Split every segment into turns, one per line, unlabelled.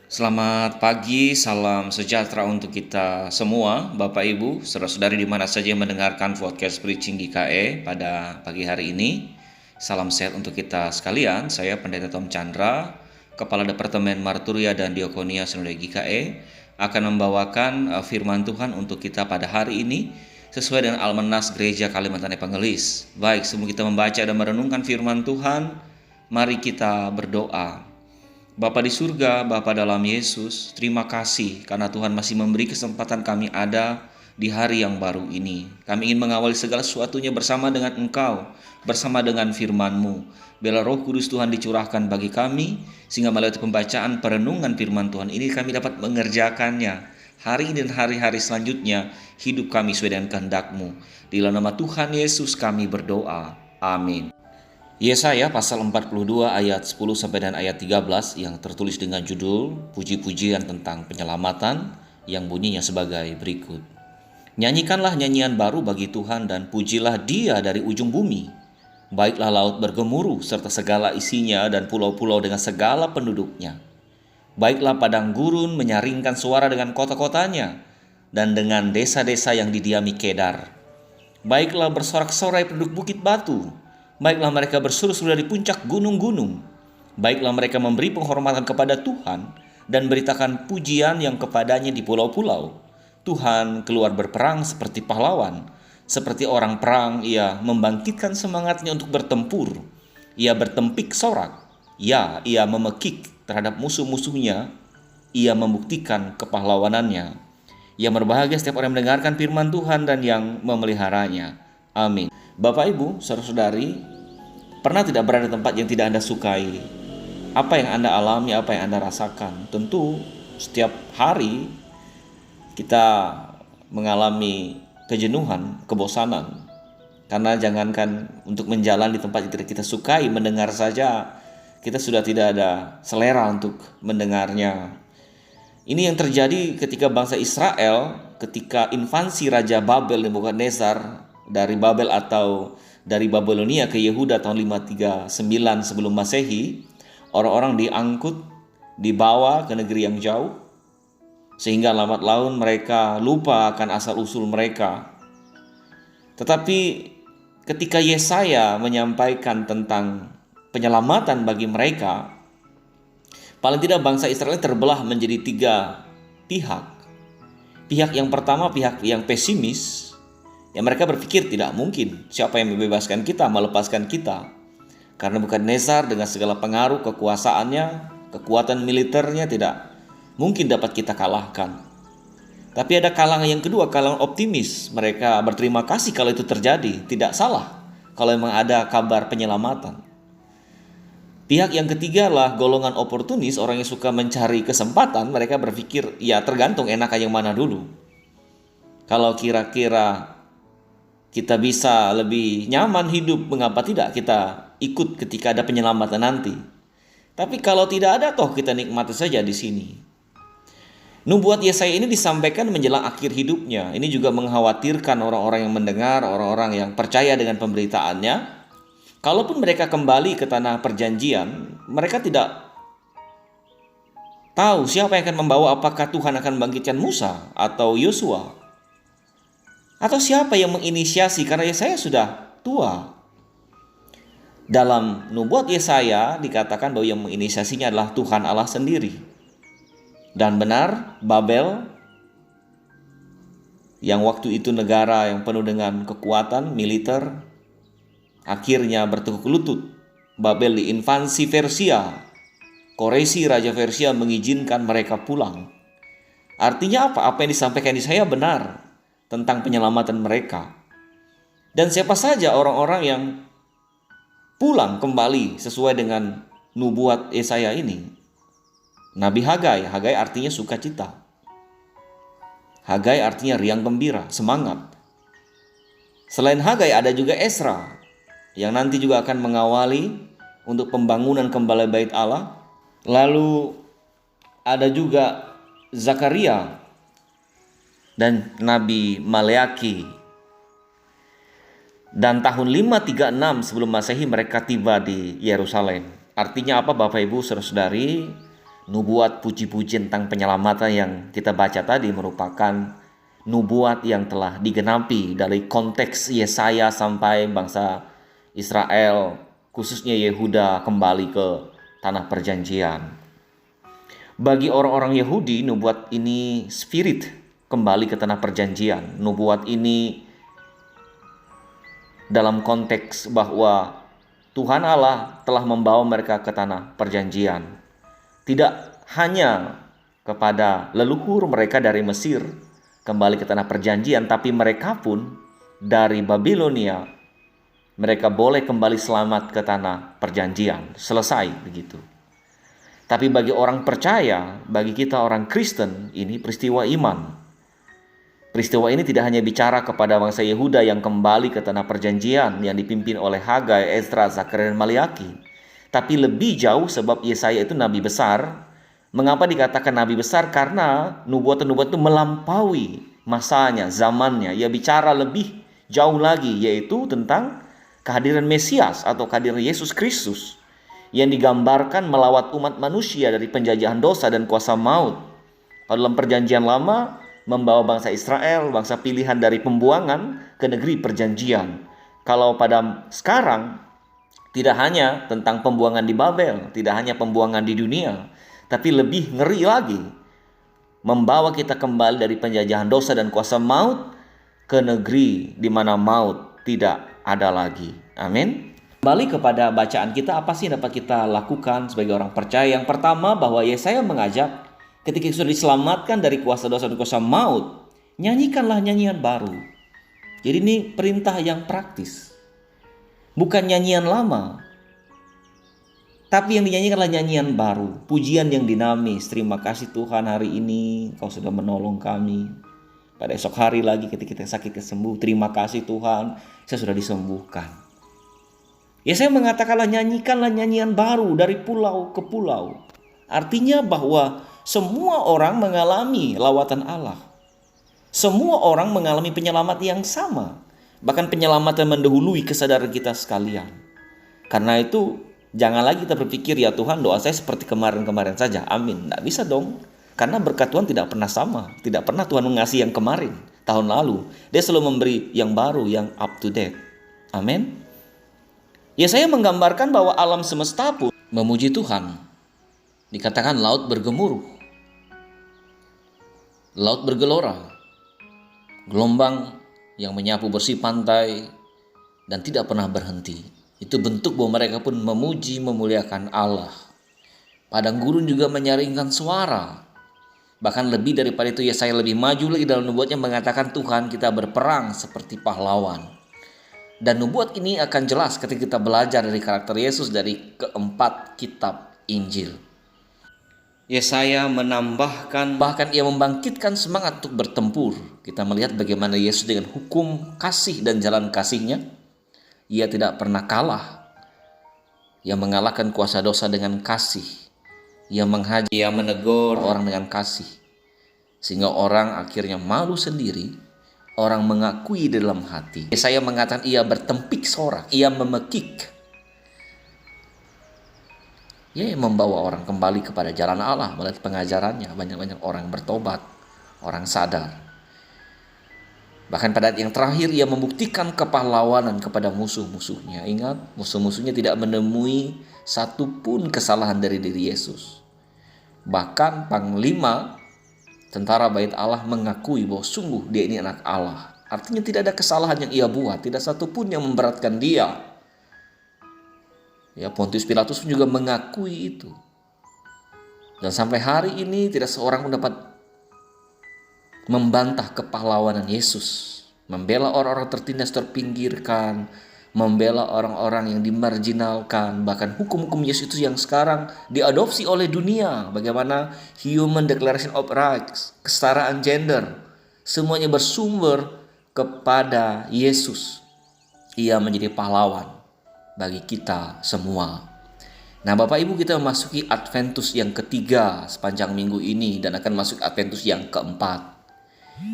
Selamat pagi, salam sejahtera untuk kita semua, Bapak Ibu, saudara-saudari di mana saja yang mendengarkan podcast Preaching GKE pada pagi hari ini. Salam sehat untuk kita sekalian. Saya Pendeta Tom Chandra, Kepala Departemen Marturia dan Diakonia Sinode GKE, akan membawakan firman Tuhan untuk kita pada hari ini sesuai dengan Almanas Gereja Kalimantan Evangelis. Baik, sebelum kita membaca dan merenungkan firman Tuhan, mari kita berdoa. Bapa di surga, Bapa dalam Yesus, terima kasih karena Tuhan masih memberi kesempatan kami ada di hari yang baru ini. Kami ingin mengawali segala sesuatunya bersama dengan Engkau, bersama dengan firman-Mu. Biarlah Roh Kudus Tuhan dicurahkan bagi kami, sehingga melalui pembacaan perenungan firman Tuhan ini kami dapat mengerjakannya. Hari ini dan hari-hari selanjutnya, hidup kami sesuai dengan kehendak-Mu. Di dalam nama Tuhan Yesus kami berdoa. Amin. Yesaya pasal 42 ayat 10 sampai dan ayat 13 yang tertulis dengan judul Puji-pujian tentang penyelamatan yang bunyinya sebagai berikut. Nyanyikanlah nyanyian baru bagi Tuhan dan pujilah Dia dari ujung bumi. Baiklah laut bergemuruh serta segala isinya dan pulau-pulau dengan segala penduduknya. Baiklah padang gurun menyaringkan suara dengan kota-kotanya dan dengan desa-desa yang didiami Kedar. Baiklah bersorak-sorai penduduk bukit batu. Baiklah mereka berseru-seru dari puncak gunung-gunung. Baiklah mereka memberi penghormatan kepada Tuhan dan beritakan pujian yang kepadanya di pulau-pulau. Tuhan keluar berperang seperti pahlawan. Seperti orang perang, ia membangkitkan semangatnya untuk bertempur. Ia bertempik sorak. Ya, ia memekik terhadap musuh-musuhnya. Ia membuktikan kepahlawanannya. Ia berbahagia setiap orang yang mendengarkan firman Tuhan dan yang memeliharanya. Amin. Bapak Ibu, saudara-saudari, pernah tidak berada di tempat yang tidak Anda sukai? Apa yang Anda alami, apa yang Anda rasakan? Tentu setiap hari kita mengalami kejenuhan, kebosanan. Karena jangankan untuk menjalani di tempat yang tidak kita sukai, mendengar saja kita sudah tidak ada selera untuk mendengarnya. Ini yang terjadi ketika bangsa Israel, ketika invasi Raja Babel Nebukadnezar dari Babel atau dari Babilonia ke Yehuda tahun 539 sebelum Masehi. Orang-orang diangkut, dibawa ke negeri yang jauh, sehingga lambat laun mereka lupa akan asal-usul mereka. Tetapi ketika Yesaya menyampaikan tentang penyelamatan bagi mereka, paling tidak bangsa Israel terbelah menjadi 3 pihak. Pihak yang pertama, pihak yang pesimis, yang mereka berpikir tidak mungkin siapa yang membebaskan kita, melepaskan kita. Karena Nebukadnezar dengan segala pengaruh kekuasaannya, kekuatan militernya tidak mungkin dapat kita kalahkan. Tapi ada kalangan yang kedua, kalangan optimis. Mereka berterima kasih kalau itu terjadi, tidak salah kalau memang ada kabar penyelamatan. Pihak yang ketiga lah golongan oportunis, orang yang suka mencari kesempatan. Mereka berpikir ya tergantung enakan yang mana dulu. Kalau kira-kira kita bisa lebih nyaman hidup, mengapa tidak kita ikut ketika ada penyelamatan nanti? Tapi kalau tidak ada, toh kita nikmati saja di sini. Nubuat Yesaya ini disampaikan menjelang akhir hidupnya. Ini juga mengkhawatirkan orang-orang yang mendengar, orang-orang yang percaya dengan pemberitaannya. Kalaupun mereka kembali ke tanah perjanjian, mereka tidak tahu siapa yang akan membawa, apakah Tuhan akan membangkitkan Musa atau Yosua. Atau siapa yang menginisiasi, karena Yesaya sudah tua. Dalam nubuat Yesaya dikatakan bahwa yang menginisiasinya adalah Tuhan Allah sendiri. Dan benar, Babel yang waktu itu negara yang penuh dengan kekuatan militer, akhirnya bertekuk lutut. Babel diinvasi Persia. Koresi Raja Persia mengizinkan mereka pulang. Artinya apa? Apa yang disampaikan Yesaya benar tentang penyelamatan mereka. Dan siapa saja orang-orang yang pulang kembali sesuai dengan nubuat Yesaya ini? Nabi Hagai. Hagai artinya sukacita. Hagai artinya riang gembira, semangat. Selain Hagai ada juga Ezra yang nanti juga akan mengawali untuk pembangunan kembali bait Allah. Lalu ada juga Zakaria dan Nabi Maleaki. Dan tahun 536 sebelum Masehi mereka tiba di Yerusalem. Artinya apa Bapak Ibu saudara-saudari? nubuat puji-pujian tentang penyelamatan yang kita baca tadi merupakan nubuat yang telah digenapi dari konteks Yesaya sampai bangsa Israel, khususnya Yehuda, kembali ke tanah perjanjian. Bagi orang-orang Yahudi, nubuat ini spirit kembali ke tanah perjanjian. Nubuat ini dalam konteks bahwa Tuhan Allah telah membawa mereka ke tanah perjanjian. Tidak hanya kepada leluhur mereka dari Mesir kembali ke tanah perjanjian, tapi mereka pun dari Babilonia, mereka boleh kembali selamat ke tanah perjanjian. Selesai begitu. Tapi bagi orang percaya, bagi kita orang Kristen, ini peristiwa iman. Peristiwa ini tidak hanya bicara kepada bangsa Yehuda yang kembali ke tanah perjanjian yang dipimpin oleh Hagai, Ezra, Zakaria, dan Maliaki. Tapi lebih jauh sebab Yesaya itu nabi besar. Mengapa dikatakan nabi besar? Karena nubuatan-nubuatan itu melampaui masanya, zamannya. Ia bicara lebih jauh lagi, yaitu tentang kehadiran Mesias atau kehadiran Yesus Kristus yang digambarkan melawat umat manusia dari penjajahan dosa dan kuasa maut. Kalau dalam perjanjian lama, membawa bangsa Israel, bangsa pilihan dari pembuangan ke negeri perjanjian. Kalau pada sekarang, tidak hanya tentang pembuangan di Babel, tidak hanya pembuangan di dunia, tapi lebih ngeri lagi, membawa kita kembali dari penjajahan dosa dan kuasa maut ke negeri di mana maut tidak ada lagi. Amin. Kembali kepada bacaan kita, apa sih yang dapat kita lakukan sebagai orang percaya? Yang pertama, bahwa Yesaya mengajak ketika sudah diselamatkan dari kuasa dosa dan kuasa maut, nyanyikanlah nyanyian baru. Jadi ini perintah yang praktis. Bukan nyanyian lama, tapi yang dinyanyikanlah nyanyian baru. Pujian yang dinamis. Terima kasih Tuhan, hari ini Kau sudah menolong kami. Pada esok hari lagi ketika kita sakit kesembuh, terima kasih Tuhan, saya sudah disembuhkan. Yesaya mengatakanlah nyanyikanlah nyanyian baru dari pulau ke pulau. Artinya bahwa semua orang mengalami lawatan Allah. Semua orang mengalami penyelamat yang sama. Bahkan penyelamatan mendahului kesadaran kita sekalian. Karena itu jangan lagi kita berpikir, ya Tuhan doa saya seperti kemarin-kemarin saja. Amin. Tidak bisa dong. Karena berkat Tuhan tidak pernah sama. Tidak pernah Tuhan mengasihi yang kemarin, tahun lalu. Dia selalu memberi yang baru, yang up to date. Amin. Ya, saya menggambarkan bahwa alam semesta pun memuji Tuhan. Dikatakan laut bergemuruh, laut bergelora, gelombang yang menyapu bersih pantai dan tidak pernah berhenti. Itu bentuk bahwa mereka pun memuji, memuliakan Allah. Padang gurun juga menyaringkan suara. Bahkan lebih daripada itu, Yesaya lebih maju lagi dalam nubuatnya mengatakan Tuhan kita berperang seperti pahlawan. Dan nubuat ini akan jelas ketika kita belajar dari karakter Yesus dari keempat kitab Injil. Yesaya menambahkan, bahkan ia membangkitkan semangat untuk bertempur. Kita melihat bagaimana Yesus dengan hukum kasih dan jalan kasihnya, ia tidak pernah kalah. Ia mengalahkan kuasa dosa dengan kasih. Ia menghajar, ia menegur orang dengan kasih. Sehingga orang akhirnya malu sendiri. Orang mengakui dalam hati. Yesaya mengatakan ia bertempik sorak, ia memekik. Ia membawa orang kembali kepada jalan Allah. Melihat pengajarannya, banyak-banyak orang bertobat, orang sadar. Bahkan pada yang terakhir ia membuktikan kepahlawanan kepada musuh-musuhnya. Ingat, musuh-musuhnya tidak menemui satupun kesalahan dari diri Yesus. Bahkan panglima tentara Bait Allah mengakui bahwa sungguh dia ini anak Allah. Artinya tidak ada kesalahan yang ia buat, tidak satupun yang memberatkan dia. Ya, Pontius Pilatus pun juga mengakui itu. Dan sampai hari ini tidak seorang pun dapat membantah kepahlawanan Yesus. Membela orang-orang tertindas, terpinggirkan, membela orang-orang yang dimarginalkan, bahkan hukum-hukum Yesus itu yang sekarang diadopsi oleh dunia. Bagaimana Human Declaration of Rights, kesetaraan gender, semuanya bersumber kepada Yesus. Ia menjadi pahlawan bagi kita semua. Nah, Bapak Ibu, kita memasuki Adventus yang ketiga sepanjang minggu ini dan akan masuk Adventus yang keempat.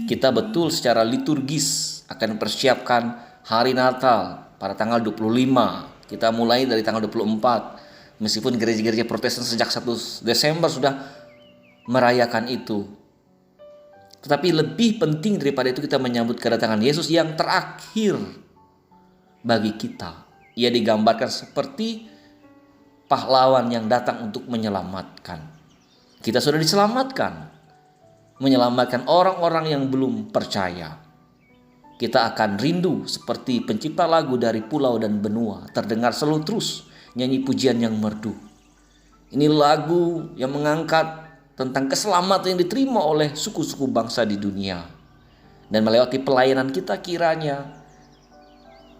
Kita betul secara liturgis akan persiapkan hari Natal pada tanggal 25. Kita mulai dari tanggal 24. Meskipun gereja-gereja Protestan sejak 1 Desember sudah merayakan itu. Tetapi lebih penting daripada itu kita menyambut kedatangan Yesus yang terakhir bagi kita. Ia digambarkan seperti pahlawan yang datang untuk menyelamatkan. Kita sudah diselamatkan, menyelamatkan orang-orang yang belum percaya. Kita akan rindu seperti pencipta lagu dari pulau dan benua, terdengar selalu terus nyanyi pujian yang merdu. Ini lagu yang mengangkat tentang keselamatan yang diterima oleh suku-suku bangsa di dunia. Dan melewati pelayanan kita kiranya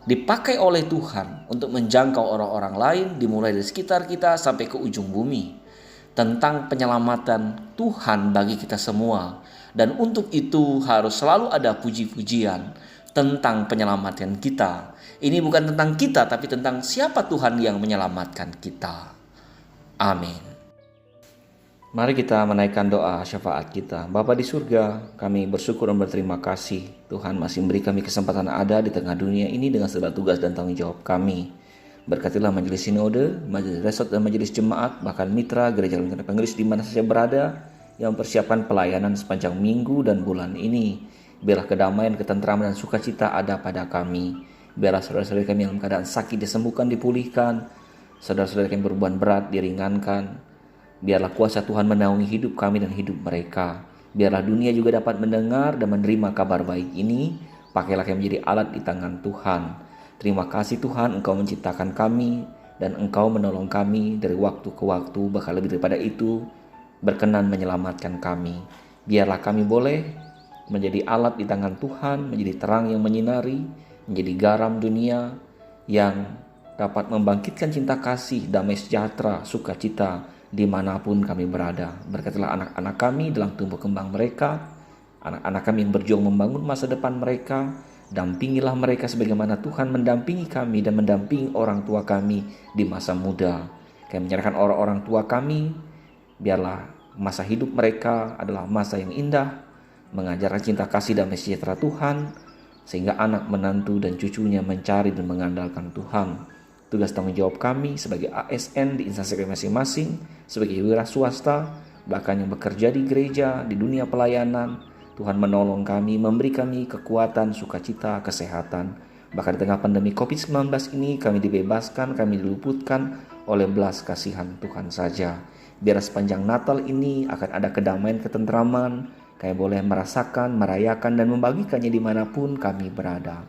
dipakai oleh Tuhan untuk menjangkau orang-orang lain dimulai dari sekitar kita sampai ke ujung bumi. Tentang penyelamatan Tuhan bagi kita semua. Dan untuk itu harus selalu ada puji-pujian tentang penyelamatan kita. Ini bukan tentang kita tapi tentang siapa Tuhan yang menyelamatkan kita. Amin. Mari kita menaikkan doa syafaat kita. Bapa di surga, kami bersyukur dan berterima kasih. Tuhan masih memberi kami kesempatan ada di tengah dunia ini dengan segala tugas dan tanggung jawab kami. Berkatilah majelis sinode, majelis resort dan majelis jemaat, bahkan mitra gereja lingkungan pengeris di mana saja berada, yang mempersiapkan pelayanan sepanjang minggu dan bulan ini. Biarlah kedamaian, ketentraman dan sukacita ada pada kami. Biarlah saudara-saudara kami yang dalam keadaan sakit disembuhkan, dipulihkan. Saudara-saudara kami berbeban berat diringankan. Biarlah kuasa Tuhan menaungi hidup kami dan hidup mereka. Biarlah dunia juga dapat mendengar dan menerima kabar baik ini. Pakailah kami menjadi alat di tangan Tuhan. Terima kasih Tuhan, Engkau menciptakan kami dan Engkau menolong kami dari waktu ke waktu. Bahkan lebih daripada itu, berkenan menyelamatkan kami. Biarlah kami boleh menjadi alat di tangan Tuhan, menjadi terang yang menyinari, menjadi garam dunia yang dapat membangkitkan cinta kasih, damai sejahtera, sukacita dimanapun kami berada. Berkatilah anak-anak kami dalam tumbuh kembang mereka, anak-anak kami yang berjuang membangun masa depan mereka. Dampingilah mereka sebagaimana Tuhan mendampingi kami dan mendampingi orang tua kami di masa muda. Kami menyerahkan orang-orang tua kami, biarlah masa hidup mereka adalah masa yang indah, mengajarkan cinta kasih damai sejahtera Tuhan, sehingga anak menantu dan cucunya mencari dan mengandalkan Tuhan. Tugas tanggung jawab kami sebagai ASN di instansi masing-masing, sebagai wira swasta, bahkan yang bekerja di gereja, di dunia pelayanan, Tuhan menolong kami, memberi kami kekuatan, sukacita, kesehatan. Bahkan di tengah pandemi COVID-19 ini kami dibebaskan, kami diluputkan oleh belas kasihan Tuhan saja. Biar sepanjang Natal ini akan ada kedamaian, ketentraman, kami boleh merasakan, merayakan dan membagikannya dimanapun kami berada.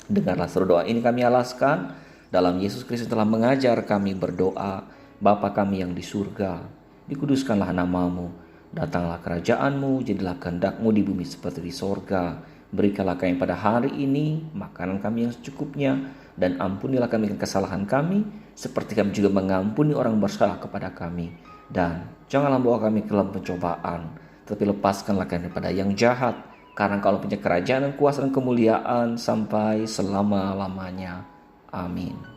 Dengarlah seru doa ini kami alaskan. Dalam Yesus Kristus telah mengajar kami berdoa, Bapa kami yang di surga, dikuduskanlah namamu, datanglah kerajaanmu, jadilah kehendakmu di bumi seperti di sorga. Berikanlah kami pada hari ini makanan kami yang secukupnya, dan ampunilah kami kesalahan kami, seperti kami juga mengampuni orang bersalah kepada kami. Dan janganlah bawa kami ke dalam pencobaan, tapi lepaskanlah kami daripada yang jahat, karena Engkau punya kerajaan dan kuasa dan kemuliaan sampai selama-lamanya. Amin.